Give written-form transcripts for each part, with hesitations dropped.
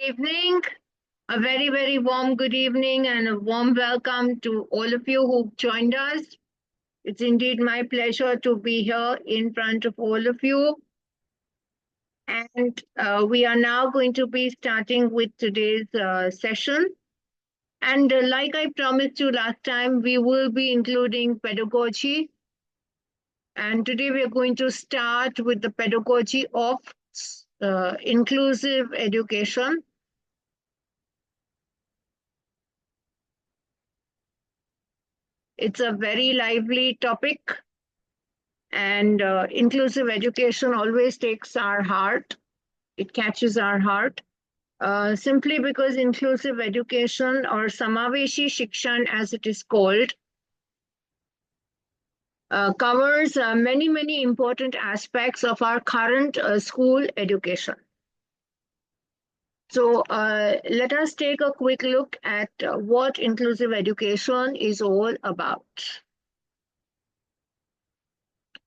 Evening, a very, very warm good evening and a warm welcome to all of you who've joined us. It's indeed my pleasure to be here in front of all of you. And we are now going to be starting with today's session. And like I promised you last time, we will be including pedagogy. And today we are going to start with the pedagogy of inclusive education. It's a very lively topic, and inclusive education always takes our heart. It catches our heart simply because inclusive education, or Samaveshi Shikshan as it is called, covers many, many important aspects of our current school education. So let us take a quick look at what inclusive education is all about.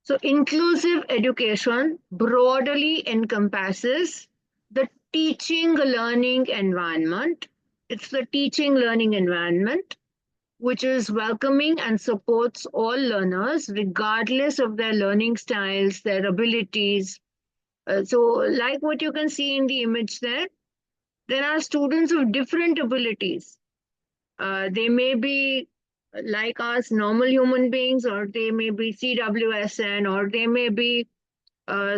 So inclusive education broadly encompasses the teaching learning environment. It's the teaching learning environment which is welcoming and supports all learners regardless of their learning styles, their abilities. So like what you can see in the image there are students of different abilities. They may be like us, normal human beings, or they may be CWSN, or they may be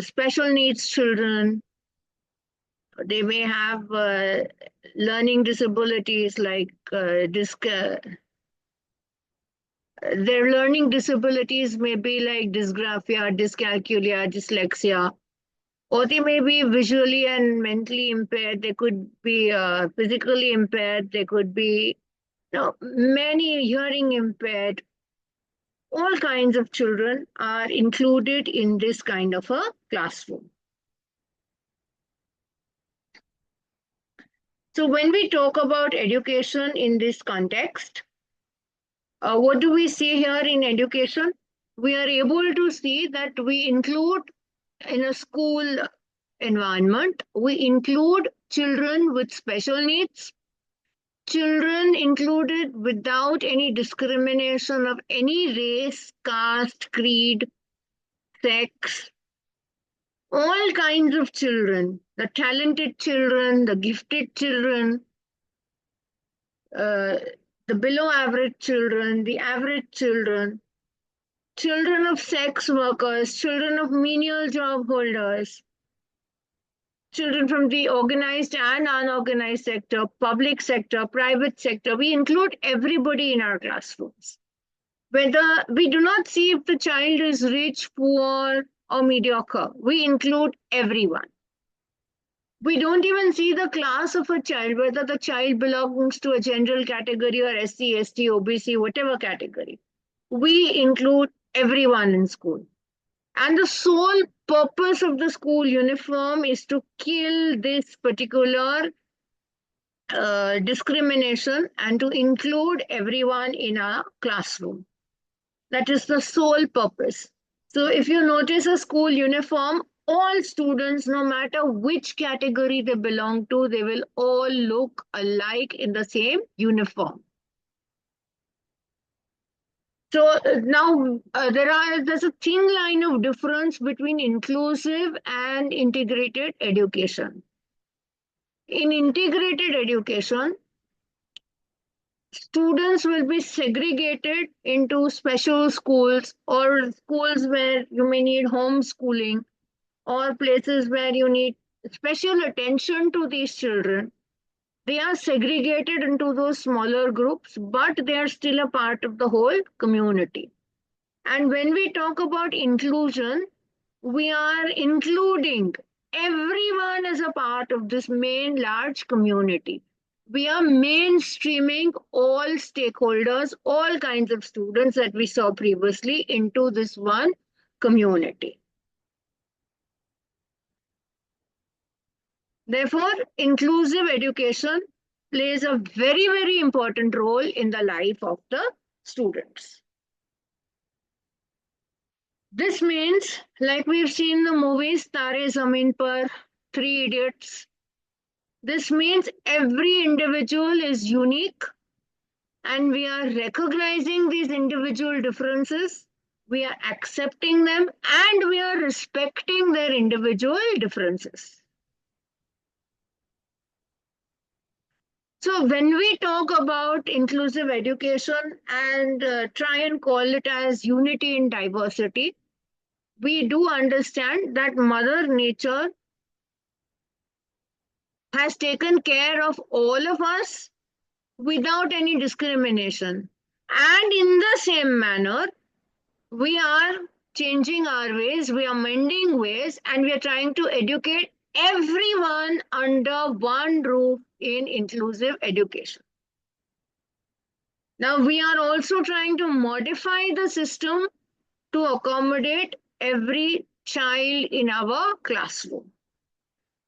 special needs children. They may have learning disabilities like their learning disabilities may be like dysgraphia, dyscalculia, dyslexia, or they may be visually and mentally impaired. They could be physically impaired. They could be many hearing impaired. All kinds of children are included in this kind of a classroom. So when we talk about education in this context, what do we see here in education? We are able to see that we include in a school environment, we include children with special needs, children included without any discrimination of any race, caste, creed, sex, all kinds of children, the talented children, the gifted children, uh, the below average children, the average children, children of sex workers, children of menial job holders, children from the organized and unorganized sector, public sector, private sector. We include everybody in our classrooms. Whether we do not see if the child is rich, poor, or mediocre, we include everyone. We don't even see the class of a child, whether the child belongs to a general category or SC, ST, OBC, whatever category. We include everyone in school. And the sole purpose of the school uniform is to kill this particular discrimination and to include everyone in a classroom. That is the sole purpose. So if you notice a school uniform, all students, no matter which category they belong to, they will all look alike in the same uniform. So now there's a thin line of difference between inclusive and integrated education. In integrated education, students will be segregated into special schools or schools where you may need homeschooling or places where you need special attention to these children. They are segregated into those smaller groups, but they are still a part of the whole community. And when we talk about inclusion, we are including everyone as a part of this main large community. We are mainstreaming all stakeholders, all kinds of students that we saw previously into this one community. Therefore, inclusive education plays a very, very important role in the life of the students. This means, like we've seen in the movies Tare Zameen Par, Three Idiots, This means every individual is unique and we are recognizing these individual differences. We are accepting them and we are respecting their individual differences. So when we talk about inclusive education and try and call it as unity in diversity, we do understand that Mother Nature has taken care of all of us without any discrimination. And in the same manner, we are changing our ways, we are mending ways, and we are trying to educate everyone under one roof in inclusive education. Now, we are also trying to modify the system to accommodate every child in our classroom.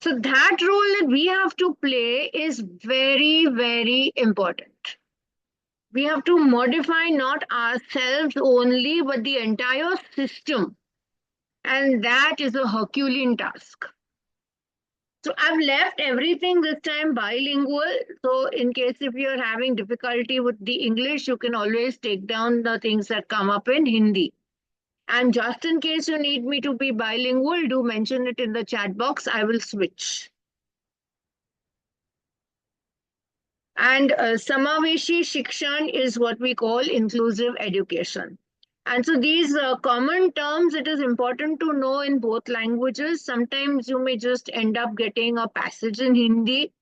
So, that role that we have to play is very, very important. We have to modify not ourselves only, but the entire system. And that is a Herculean task. So I've left everything this time bilingual. So in case if you're having difficulty with the English, you can always take down the things that come up in Hindi. And just in case you need me to be bilingual, do mention it in the chat box. I will switch. And Samaveshi Shikshan is what we call inclusive education. And so these common terms, it is important to know in both languages. Sometimes you may just end up getting a passage in Hindi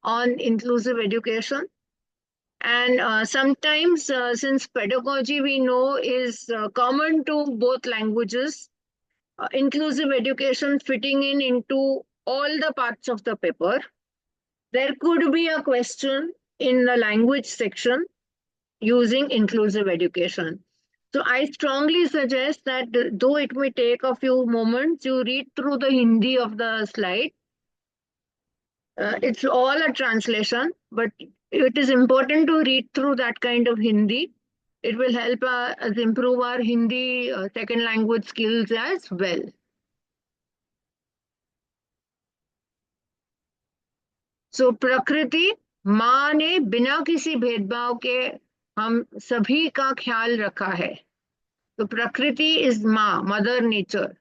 on inclusive education. And sometimes, since pedagogy we know is common to both languages, inclusive education fitting in into all the parts of the paper, there could be a question in the language section using inclusive education. So I strongly suggest that though it may take a few moments, you read through the Hindi of the slide. It's all a translation, but it is important to read through that kind of Hindi. It will help us improve our Hindi second language skills as well. So प्रकृति माँ ने बिना किसी भेदभाव के हम सभी का ख्याल रखा है. So Prakriti is Ma, Mother Nature.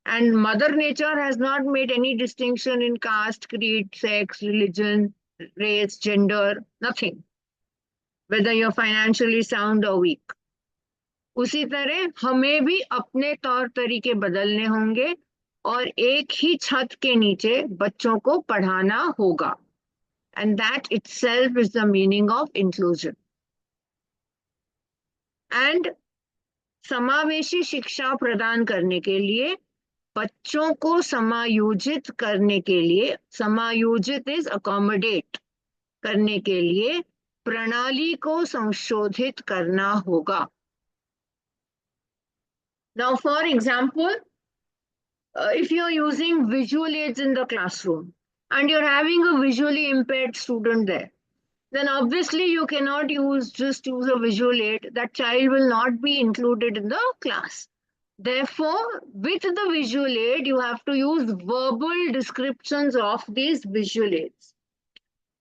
And Mother Nature has not made any distinction in caste, creed, sex, religion, race, gender, nothing. Whether you're financially sound or weak. उसी तरह हमें भी अपने तौर तरीके बदलने होंगे और एक ही छत के नीचे बच्चों को पढ़ाना होगा. And that itself is the meaning of inclusion. And समावेशी शिक्षा प्रदान करने के लिए बच्चों को समायोजित करने के लिए, समायोजित इज अकोमोडेट करने के लिए प्रणाली को संशोधित करना होगा. Now, for example, if you're using visual aids in the classroom and you're having a visually impaired student there, then obviously you cannot just use a visual aid. That child will not be included in the class. Therefore, with the visual aid, you have to use verbal descriptions of these visual aids.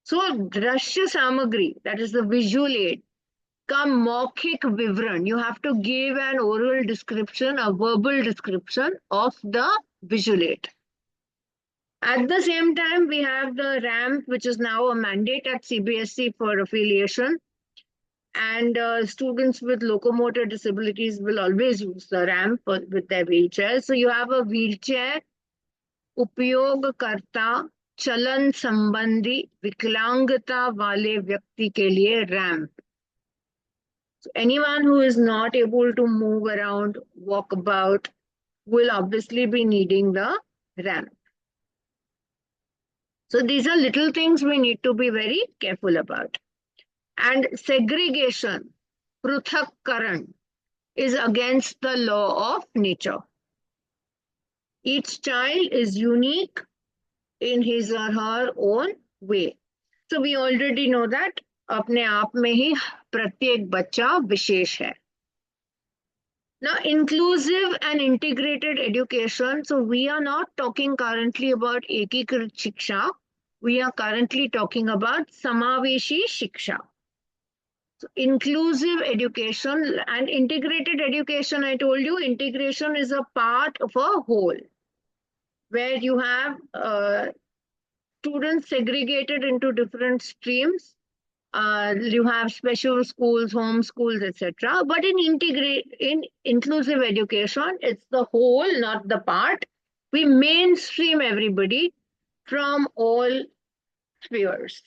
So, drashya samagri, that is the visual aid, ka मौखिक विवरण, you have to give an oral description, a verbal description of the visual aid. At the same time, we have the ramp, which is now a mandate at CBSE for affiliation. And students with locomotor disabilities will always use the ramp with their wheelchair. So you have a wheelchair, उपयोगकर्ता, चलन संबंधी विकलांगता वाले व्यक्ति के लिए ramp. So anyone who is not able to move around, walk about, will obviously be needing the ramp. So these are little things we need to be very careful about. And segregation, पृथक्करण, is against the law of nature. Each child is unique in his or her own way. So we already know that अपने आप में ही प्रत्येक बच्चा विशेष है. Now, inclusive and integrated education. So we are not talking currently about ekikrit shiksha. We are currently talking about Samaveshi Shiksha. So inclusive education and integrated education, I told you, integration is a part of a whole where you have students segregated into different streams. You have special schools, home schools, etc. But in inclusive education, it's the whole, not the part. We mainstream everybody from all spheres.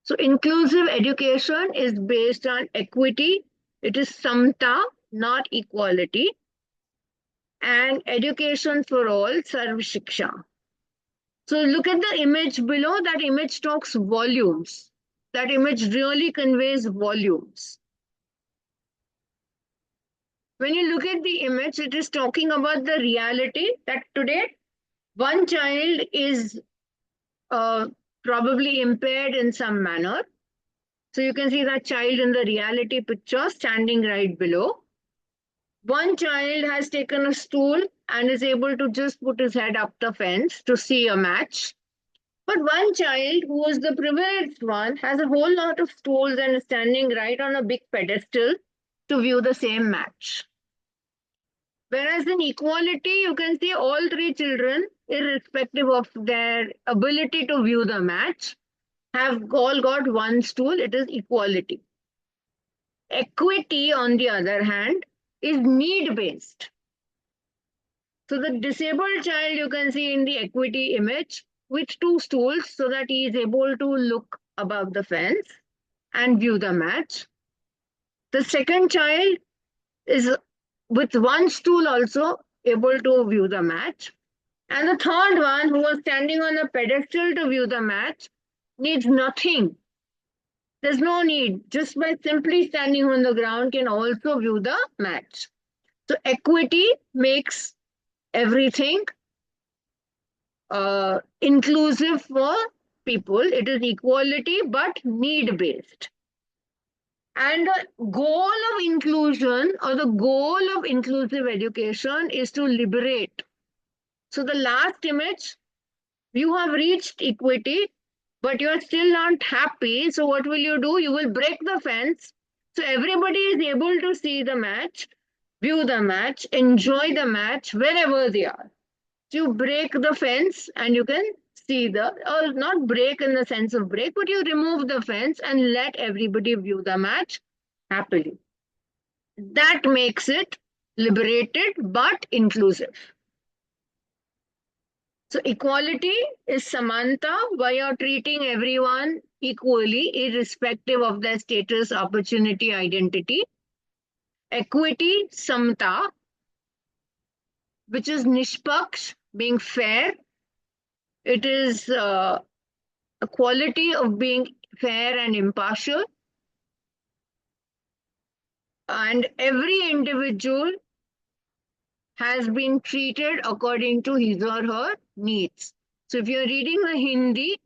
So inclusive education is based on equity. It is samta, not equality. And education for all, sarv shiksha. So look at the image below. That image talks volumes. That image really conveys volumes. When you look at the image, it is talking about the reality that today one child is probably impaired in some manner. So you can see that child in the reality picture standing right below. One child has taken a stool and is able to just put his head up the fence to see a match. But one child, who is the privileged one, has a whole lot of stools and is standing right on a big pedestal to view the same match. Whereas in equality, you can see all three children, irrespective of their ability to view the match, have all got one stool. It is equality. Equity, on the other hand, is need based. So the disabled child you can see in the equity image with two stools so that he is able to look above the fence and view the match. The second child is with one stool also able to view the match. And the third one, who was standing on a pedestal to view the match, needs nothing. There's no need. Just by simply standing on the ground can also view the match. So equity makes everything inclusive for people. It is equality, but need-based. And the goal of inclusion or the goal of inclusive education is to liberate. So the last image, you have reached equity, but you are still not happy. So what will you do? You will break the fence. So everybody is able to see the match, view the match, enjoy the match wherever they are. So you break the fence and you can see the, or not break in the sense of break, but you remove the fence and let everybody view the match happily. That makes it liberated but inclusive. So equality is samanta, where you're treating everyone equally, irrespective of their status, opportunity, identity. Equity, samta, which is nishpaksh, being fair. It is a quality of being fair and impartial. And every individual has been treated according to his or her needs. So if you're reading the Hindi,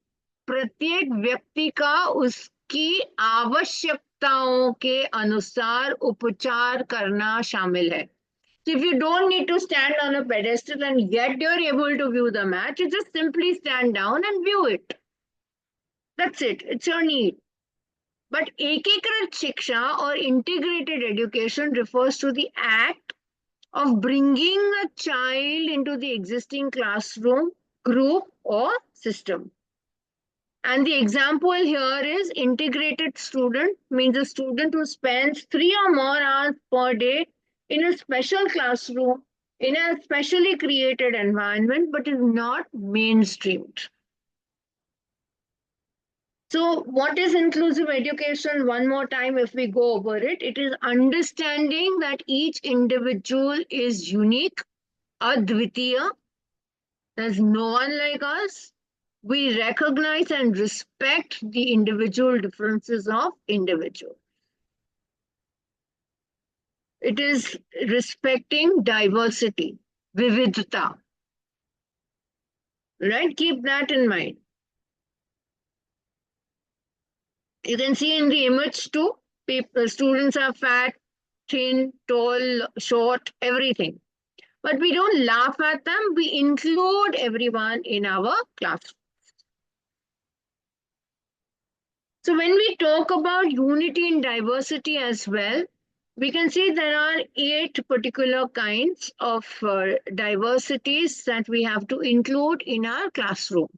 प्रत्येक व्यक्ति का उसकी आवश्यकताओं के अनुसार उपचार करना शामिल है. So if you don't need to stand on a pedestal and yet you're able to view the match, you just simply stand down and view it. That's it. It's your need. But ekikrit shiksha or integrated education refers to the act of bringing a child into the existing classroom, group, or system. And the example here is integrated student, means a student who spends 3 or more hours per day in a special classroom, in a specially created environment, but is not mainstreamed. So what is inclusive education? One more time, if we go over it, it is understanding that each individual is unique, advitiya. There's no one like us. We recognize and respect the individual differences of individuals. It is respecting diversity, vividta. Right? Keep that in mind. You can see in the image too, students are fat, thin, tall, short, everything. But we don't laugh at them. We include everyone in our classroom. So when we talk about unity in diversity as well, we can see there are 8 particular kinds of diversities that we have to include in our classroom.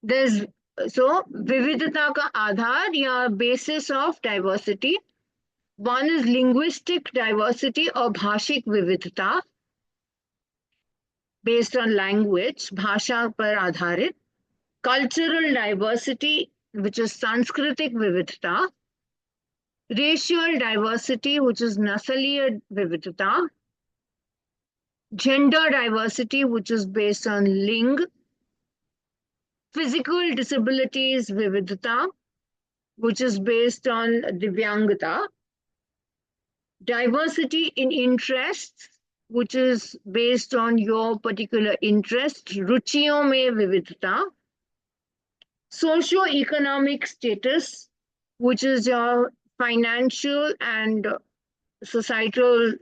There's so vividita ka aadhar या basis of diversity. One is linguistic diversity or bhashik vividta based on language, bhasha par आधारित. Cultural diversity, which is Sanskritic vividta. Racial diversity, which is Nasaliya vividta. Gender diversity, which is based on ling. Physical disabilities vividta, which is based on divyangata. Diversity in interests, which is based on your particular interest, ruchiyon mein vividta. Socio-economic status, which is your financial and societal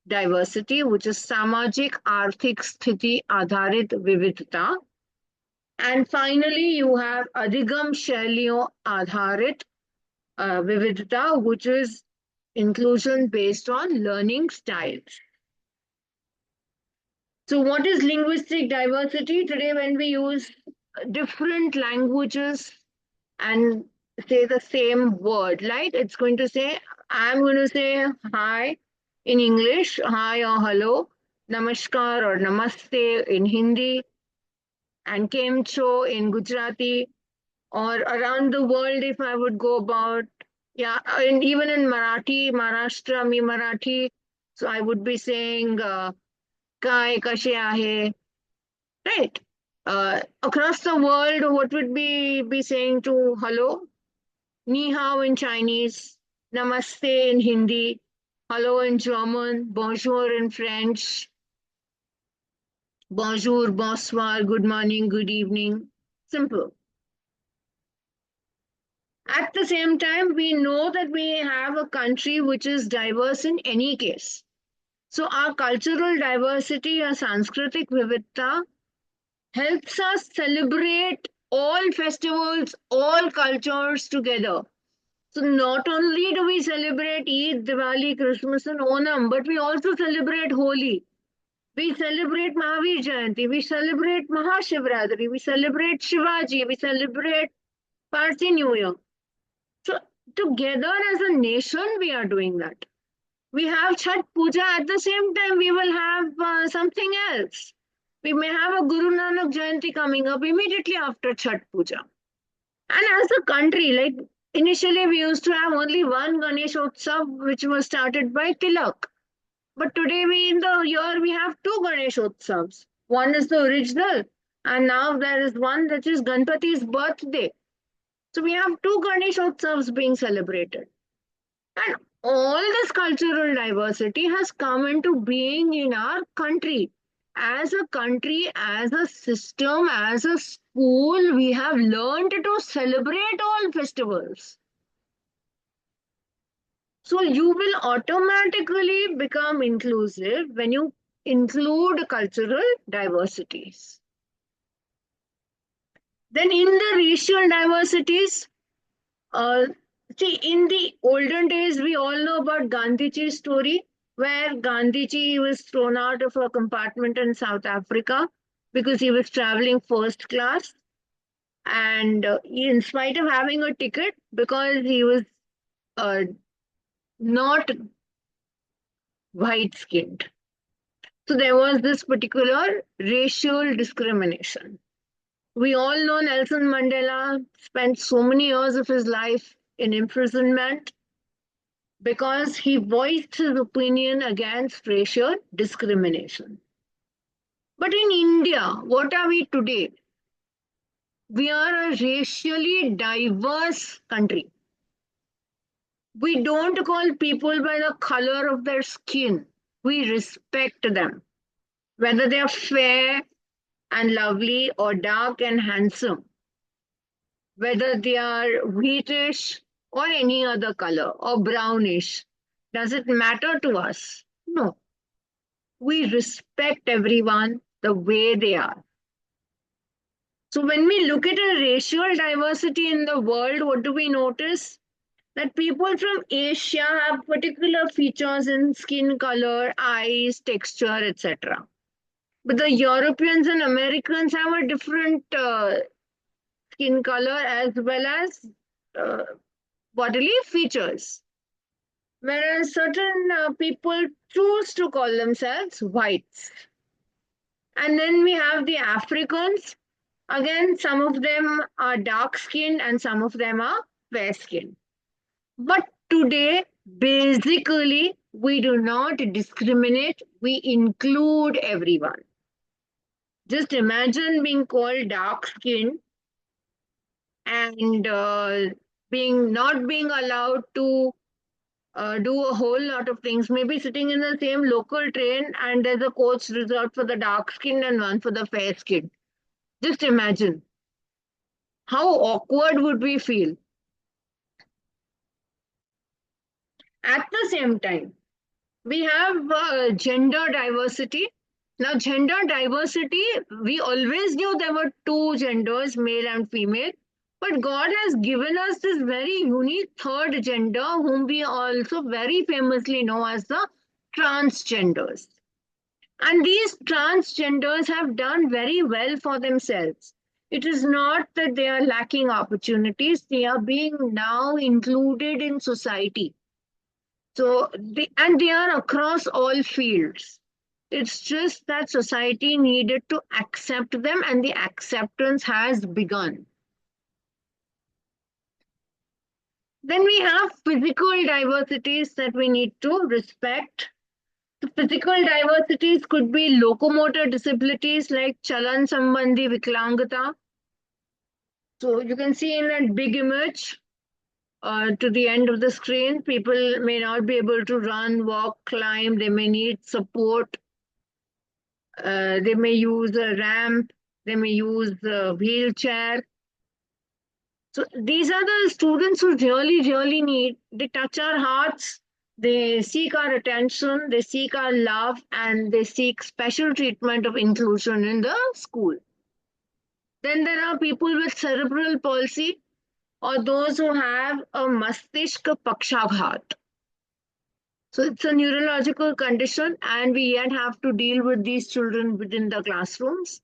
diversity, which is samajik arthik sthiti adharit vividta. And finally, you have adhigam shailiyon adharit vividta, which is inclusion based on learning styles. So, what is linguistic diversity? Today, when we use different languages and say the same word, like it's going to say, I'm going to say hi in English, hi or hello, namaskar or namaste in Hindi, and kemcho in Gujarati, or around the world, if I would go about, yeah, and even in Marathi, Maharashtra, me Marathi, so I would be saying, काय कसे आहे, right? Across the world, what would be saying to hello? Ni hao in Chinese, namaste in Hindi, hello in German, bonjour in French, bonjour, bonsoir, good morning, good evening. Simple. At the same time, we know that we have a country which is diverse in any case. So our cultural diversity, our Sanskritic vividta, helps us celebrate all festivals, all cultures together. So not only do we celebrate Eid, Diwali, Christmas, and Onam, but we also celebrate Holi. We celebrate Mahavir Jayanti. We celebrate Mahashivratri. We celebrate Shivaji. We celebrate Parsi New Year. So together as a nation, we are doing that. We have Chhat Puja at the same time. We will have something else. We may have a Guru Nanak Jayanti coming up immediately after Chhat Puja. And as a country, like initially we used to have only one Ganesh Utsav, which was started by Tilak. But today in the year we have two Ganesh Utsavs. One is the original, and now there is one that is Ganpati's birthday. So we have two Ganesh Utsavs being celebrated. And all this cultural diversity has come into being in our country. As a country, as a system, as a school, we have learned to celebrate all festivals. So you will automatically become inclusive when you include cultural diversities. Then in the racial diversities, see, in the olden days, we all know about Gandhiji's story, where Gandhiji was thrown out of a compartment in South Africa because he was traveling first class. And in spite of having a ticket, because he was uh, not white skinned. So there was this particular racial discrimination. We all know Nelson Mandela spent so many years of his life in imprisonment because he voiced his opinion against racial discrimination. But in India, what are we today? We are a racially diverse country. We don't call people by the color of their skin. We respect them, whether they are fair and lovely or dark and handsome, whether they are wheatish or any other color or brownish. Does it matter to us? No. We respect everyone the way they are. So when we look at a racial diversity in the world, what do we notice? That people from Asia have particular features in skin color, eyes, texture, etc. But the Europeans and Americans have a different skin color as well as uh, bodily features. Whereas certain people choose to call themselves whites. And then we have the Africans. Again, some of them are dark skinned and some of them are fair skinned. But today, basically, we do not discriminate, we include everyone. Just imagine being called dark skinned and being not being allowed to do a whole lot of things. Maybe sitting in the same local train and there's a coach reserved for the dark skinned and one for the fair skinned. Just imagine how awkward would we feel. At the same time, we have gender diversity. Now, gender diversity, we always knew there were two genders, male and female, but God has given us this very unique third gender, whom we also very famously know as the transgenders. And these transgenders have done very well for themselves. It is not that they are lacking opportunities, they are being now included in society. So, and they are across all fields. It's just that society needed to accept them, and the acceptance has begun. Then we have physical diversities that we need to respect. The physical diversities could be locomotor disabilities like Chalan Sambandhi Viklangata. So you can see in that big image to the end of the screen, people may not be able to run, walk, climb, they may need support. They may use a ramp, they may use a wheelchair. So these are the students who really, really need. They touch our hearts, they seek our attention, they seek our love, and they seek special treatment of inclusion in the school. Then there are people with cerebral palsy or those who have a Mastishka Pakshaghat. So it's a neurological condition, and we yet have to deal with these children within the classrooms.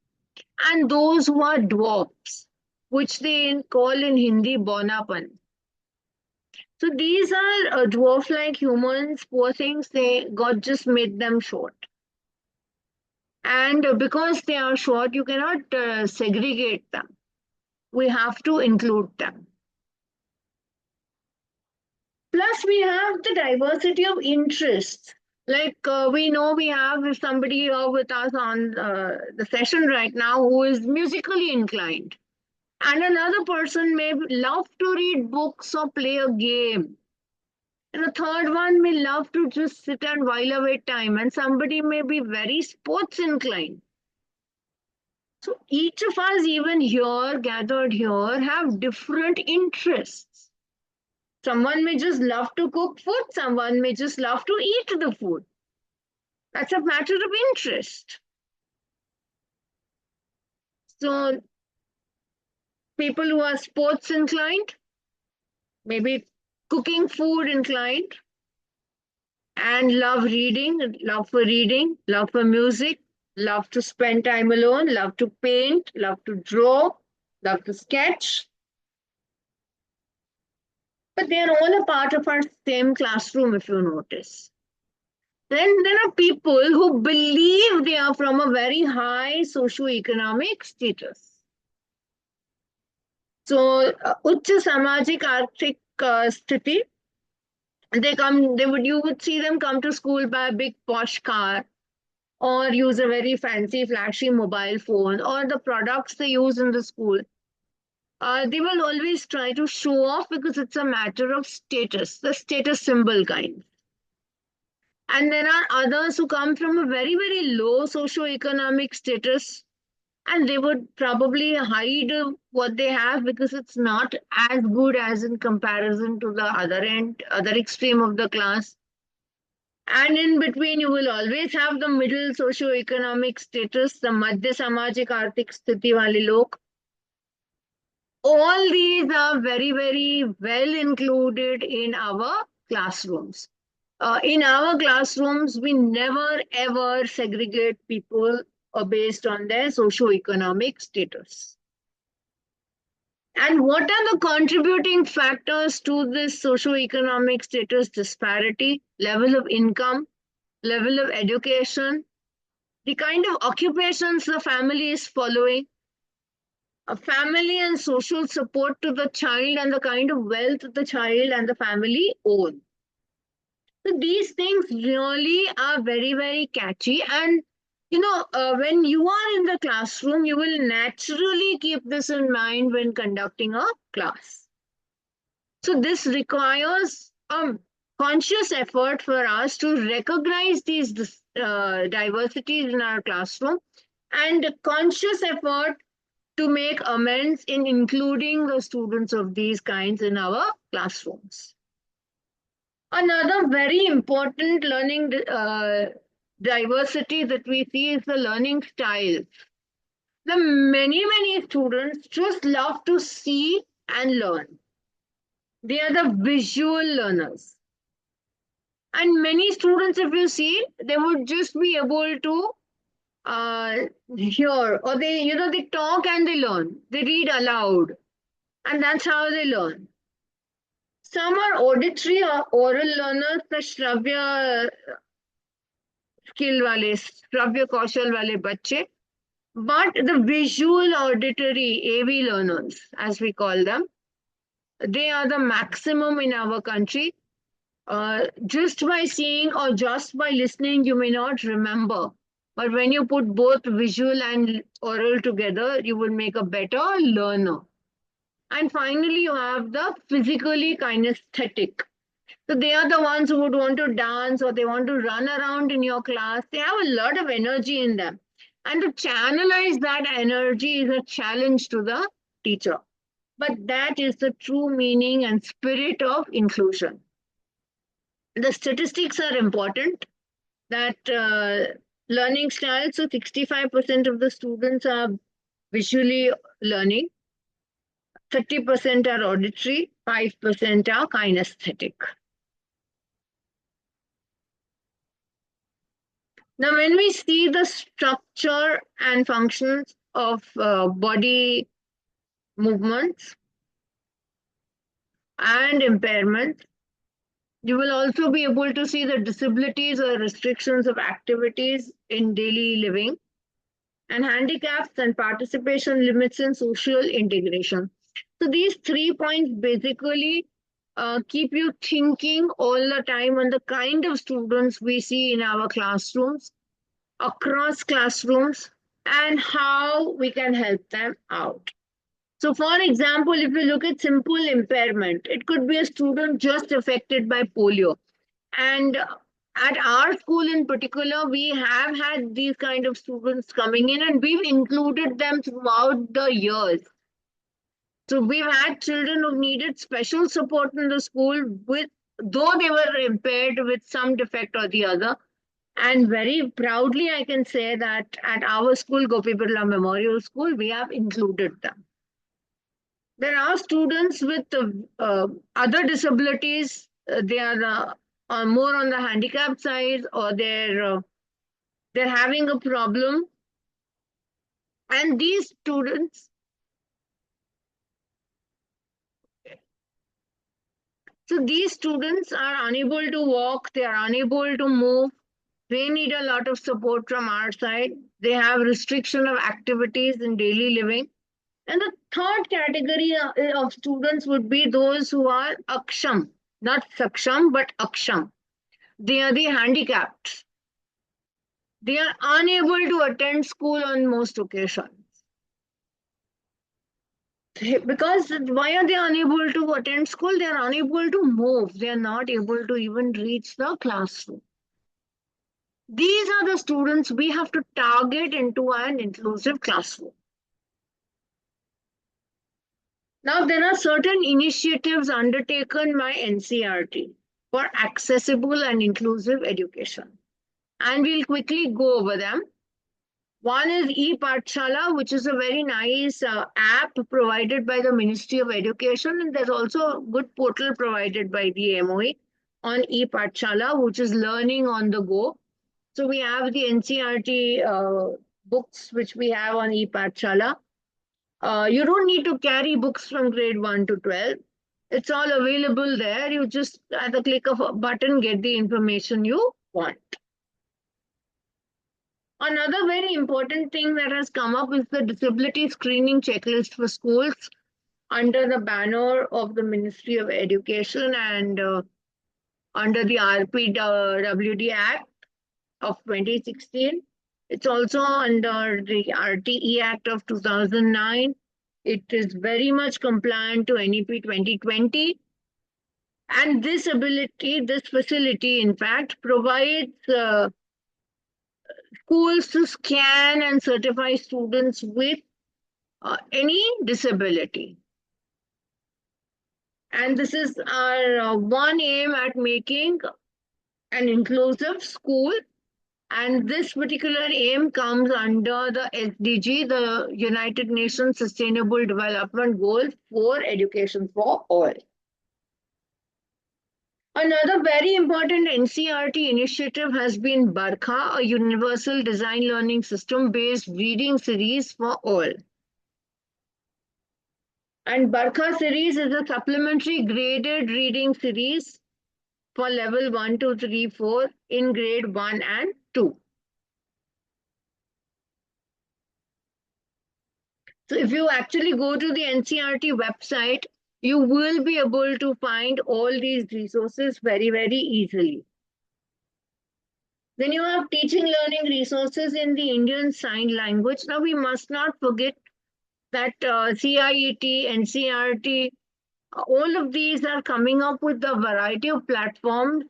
And those who are dwarfs, which they call in Hindi Bonapan. So these are dwarf-like humans, poor things, God just made them short. And because they are short, you cannot segregate them. We have to include them. Plus, we have the diversity of interests. Like we know we have somebody here with us on the session right now who is musically inclined. And another person may love to read books or play a game. And a third one may love to just sit and while away time. And somebody may be very sports inclined. So each of us, even here, gathered here, have different interests. Someone may just love to cook food, someone may just love to eat the food. That's a matter of interest. So, people who are sports inclined, maybe cooking food inclined, and love reading, love for music, love to spend time alone, love to paint, love to draw, love to sketch. But they are all a part of our same classroom, if you notice. Then there are people who believe they are from a very high socio-economic status. So, Ucha Samajik Arthik Sthiti, you would see them come to school by a big posh car or use a very fancy, flashy mobile phone or the products they use in the school. They will always try to show off because it's a matter of status, the status symbol kind. And there are others who come from a very, very low socio-economic status, and they would probably hide what they have because it's not as good as in comparison to the other end, other extreme of the class. And in between, you will always have the middle socio-economic status, the Madhya Samajik Arthik Sthiti wale log. All these are very, very well included in our classrooms. In our classrooms, we never ever segregate people based on their socio-economic status. And what are the contributing factors to this socio-economic status disparity? Level of income, level of education, the kind of occupations the family is following, a family and social support to the child, and the kind of wealth the child and the family own. So these things really are very, very catchy. And when you are in the classroom, you will naturally keep this in mind when conducting a class. So this requires a conscious effort for us to recognize these diversities in our classroom, and a conscious effort to make amends in including the students of these kinds in our classrooms. Another very important learning diversity that we see is the learning styles. The many students just love to see and learn. They are the visual learners. And many students, if you see, they would just be able to hear, or they talk and they learn. They read aloud, and that's how they learn. Some are auditory or oral learners, the Shravya skill wale, Shravya Kaushal wale bacche. But the visual auditory AV learners, as we call them, they are the maximum in our country. Just by seeing or just by listening, you may not remember. But when you put both visual and oral together, you will make a better learner. And finally, you have the physically kinesthetic. So they are the ones who would want to dance or they want to run around in your class. They have a lot of energy in them. And to channelize that energy is a challenge to the teacher. But that is the true meaning and spirit of inclusion. The statistics are important that learning styles, so 65% of the students are visually learning, 30% are auditory, 5% are kinesthetic. Now, when we see the structure and functions of body movements and impairment, you will also be able to see the disabilities or restrictions of activities in daily living, and handicaps and participation limits in social integration. So these 3 points basically keep you thinking all the time on the kind of students we see in our classrooms, across classrooms, and how we can help them out. So, for example, if you look at simple impairment, it could be a student just affected by polio. And at our school in particular, we have had these kind of students coming in, and we've included them throughout the years. So we've had children who needed special support in the school, with though they were impaired with some defect or the other. And very proudly, I can say that at our school, Gopi Birla Memorial School, we have included them. There are students with other disabilities. They are more on the handicap side, or they're having a problem. And these students, so these students are unable to walk, they are unable to move. They need a lot of support from our side. They have restriction of activities in daily living. And the third category of students would be those who are aksham, not saksham, but aksham. They are the handicapped. They are unable to attend school on most occasions. Because why are they unable to attend school? They are unable to move. They are not able to even reach the classroom. These are the students we have to target into an inclusive classroom. Now, there are certain initiatives undertaken by NCERT for accessible and inclusive education. And we'll quickly go over them. One is e-Pathshala, which is a very nice app provided by the Ministry of Education, and there's also a good portal provided by the MOE on e-Pathshala, which is learning on the go. So we have the NCRT books which we have on e-Pathshala. You don't need to carry books from grade 1 to 12. It's all available there. You just, at the click of a button, get the information you want. Another very important thing that has come up is the disability screening checklist for schools under the banner of the Ministry of Education and under the RPWD Act of 2016. It's also under the RTE Act of 2009. It is very much compliant to NEP 2020. And this facility, in fact, provides schools to scan and certify students with any disability. And this is our one aim at making an inclusive school. And this particular aim comes under the SDG, the United Nations Sustainable Development Goals for Education for All. Another very important NCRT initiative has been Barkha, a universal design learning system based reading series for all. And Barkha series is a supplementary graded reading series for level 1, 2, 3, 4 in grade 1 and 2. So if you actually go to the NCRT website, you will be able to find all these resources very, very easily. Then you have teaching learning resources in the Indian Sign Language. Now we must not forget that CIET, NCRT, all of these are coming up with a variety of platforms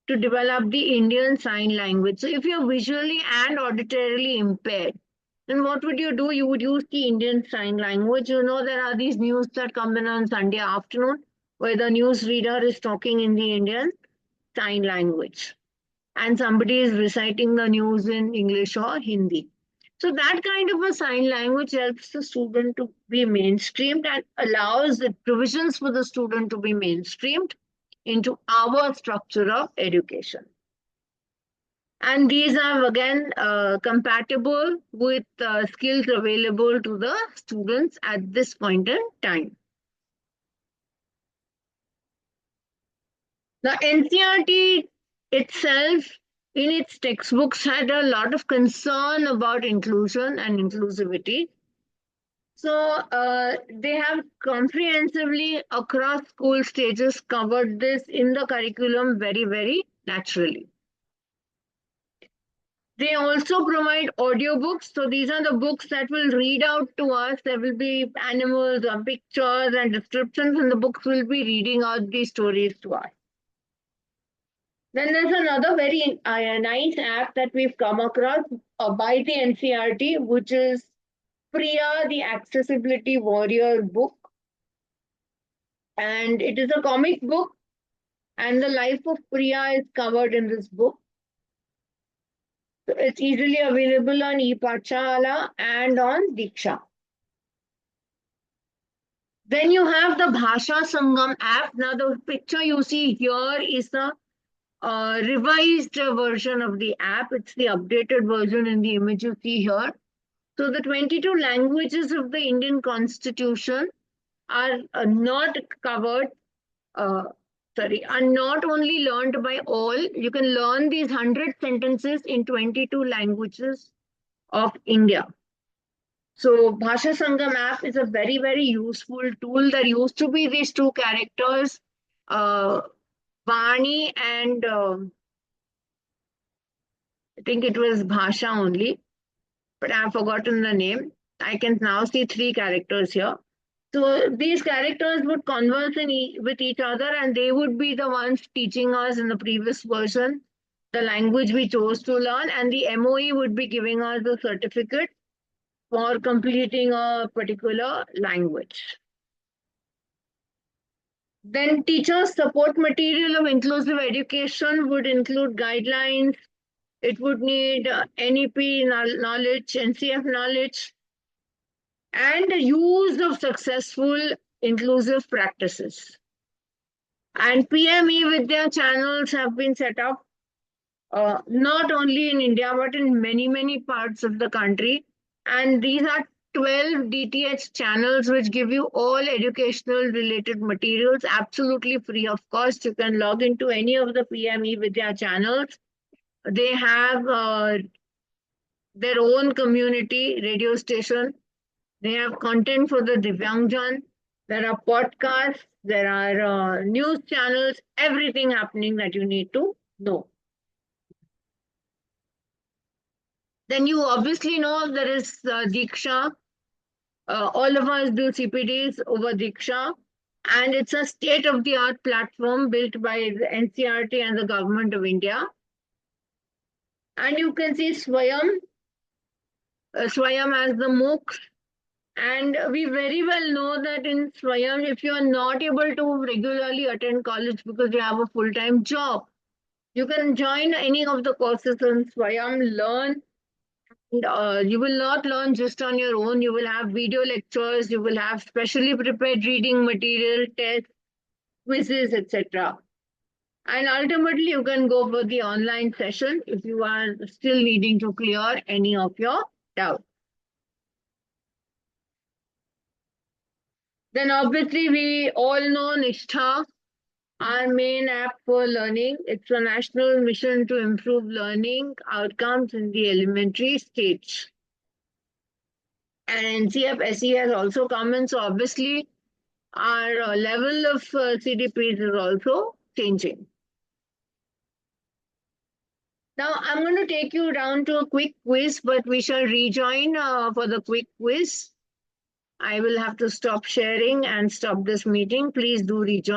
to develop the Indian Sign Language. So if you're visually and auditorily impaired, then what would you do? You would use the Indian Sign Language. You know, there are these news that come in on Sunday afternoon where the news reader is talking in the Indian Sign Language and somebody is reciting the news in English or Hindi. So that kind of a sign language helps the student to be mainstreamed and allows the provisions for the student to be mainstreamed into our structure of education. And these are again compatible with skills available to the students at this point in time. The NCRT itself in its textbooks had a lot of concern about inclusion and inclusivity. So they have comprehensively across school stages covered this in the curriculum very, very naturally. They also provide audiobooks. So these are the books that will read out to us. There will be animals or pictures and descriptions, and the books will be reading out these stories to us. Then there's another very nice app that we've come across by the NCRT, which is Priya, the Accessibility Warrior book. And it is a comic book, and the life of Priya is covered in this book. So it's easily available on ePathshala and on Diksha. Then you have the Bhasha Sangam app. Now the picture you see here is the revised version of the app. It's the updated version in the image you see here. So the 22 languages of the Indian Constitution are not covered, are not only learned by all. You can learn these 100 sentences in 22 languages of India. So Bhasha Sangam app is a very, very useful tool. There used to be these two characters, Vani and I think it was Bhasha only, but I've forgotten the name. I can now see three characters here. So these characters would converse with each other, and they would be the ones teaching us in the previous version the language we chose to learn, and the MOE would be giving us the certificate for completing a particular language. Then teachers' support material of inclusive education would include guidelines, It would need NEP knowledge, NCF knowledge, and the use of successful inclusive practices. And PME Vidya channels have been set up not only in India but in many, many parts of the country. And these are 12 DTH channels which give you all educational related materials absolutely free of cost. You can log into any of the PME Vidya channels. They have their own community radio station. They have content for the Divyangjan. There are podcasts. There are news channels. Everything happening that you need to know. Then you obviously know there is Diksha. All of us do CPDs over Diksha. And it's a state of the art platform built by the NCRT and the government of India. And you can see Swayam as the MOOCs. And we very well know that in Swayam, if you are not able to regularly attend college because you have a full-time job, you can join any of the courses in Swayam, learn. And, you will not learn just on your own. You will have video lectures, you will have specially prepared reading material, tests, quizzes, etc. And ultimately, you can go for the online session if you are still needing to clear any of your doubts. Then obviously we all know Nishtha, our main app for learning. It's a national mission to improve learning outcomes in the elementary stage. And NCF SE has also come in, so obviously our level of CDPs is also changing. Now I'm going to take you down to a quick quiz, but we shall rejoin for the quick quiz. I will have to stop sharing and stop this meeting. Please do rejoin.